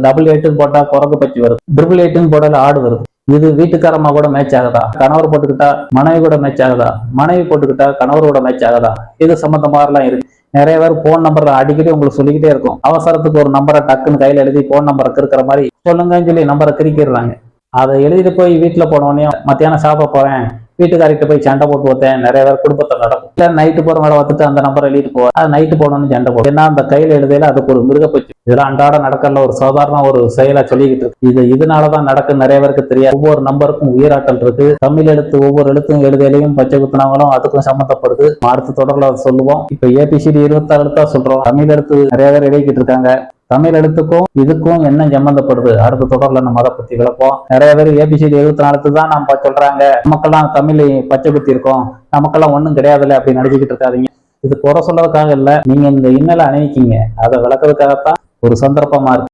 Double எயிட்டுன்னு போட்டா குரங்கு பச்சி வருது, ட்ரிபிள் எயிட்டுன்னு போட்டால ஆடு வருது. இது வீட்டுக்காரமா கூட மேட்ச் ஆகுதா? கணவர் போட்டுக்கிட்டா மனைவி கூட மேட்ச் ஆகுதா? மனைவி போட்டுக்கிட்டா கணவரோட மேட்ச் ஆகுதா? இது சம்பந்தமா எல்லாம் இருக்கு. நிறைய பேர் போன் நம்பர் அடிக்கடி உங்களுக்கு சொல்லிக்கிட்டே இருக்கும். அவசரத்துக்கு ஒரு நம்பரை டக்குன்னு கையில எழுதி போன் நம்பரை கிறுக்கிற மாதிரி சொல்லுங்கன்னு சொல்லி நம்பரை கிறுக்கிடுறாங்க. அதை எழுதிட்டு போய் வீட்டுல போனோடனே மத்தியானம் சாப்பிட போறேன், வீட்டுக்காரிட்ட போய் சண்டை போட்டு வைத்தேன். நிறைய பேர் குடும்பத்தில் நடக்கும். இல்ல நைட்டு போற மேடம் வந்துட்டு அந்த நம்பர் எழுதிட்டு போவேன், அது நைட்டு போனோம்னு சண்டை போடும். ஏன்னா அந்த கையில எழுதையில அதுக்கு ஒரு மிருகப்பச்சு. இதெல்லாம் அன்றாட நடக்கல, ஒரு சாதாரண ஒரு செயலா சொல்லிக்கிட்டு இருக்கு. இதனாலதான் நடக்க நிறைய பேருக்கு தெரியாது. ஒவ்வொரு நம்பருக்கும் உயிராற்றல் இருக்கு. தமிழ் எழுத்து ஒவ்வொரு எழுத்தும் எழுதையிலையும் பச்சை குத்துனாங்களும் அதுக்கும் சம்மந்தப்படுது. அடுத்த தொடர்ல சொல்லுவோம். இப்ப ஏபிசிடி 26 எழுத்தா சொல்றோம். தமிழ் எழுத்து நிறைய பேர் எழுதிக்கிட்டு இருக்காங்க. தமிழ் எழுத்துக்கும் இதுக்கும் என்ன சம்பந்தப்படுது? அடுத்த தொடர்ல நம்ம அதை பத்தி விளப்போம். நிறைய பேர் ஏபிசிடி 74 தான் நம்ம சொல்றாங்க, நமக்கெல்லாம் தமிழ் பச்சை குத்தி இருக்கோம், நமக்கெல்லாம் ஒண்ணும் கிடையாதுல்ல அப்படின்னு நினைச்சுக்கிட்டு இருக்காதீங்க. இது குறை சொல்றதுக்காக இல்ல, நீங்க இந்த இன்னலை அணிவிக்கீங்க, அதை விளக்குறதுக்காகத்தான் ஒரு சந்தர்ப்பமா இருக்கு.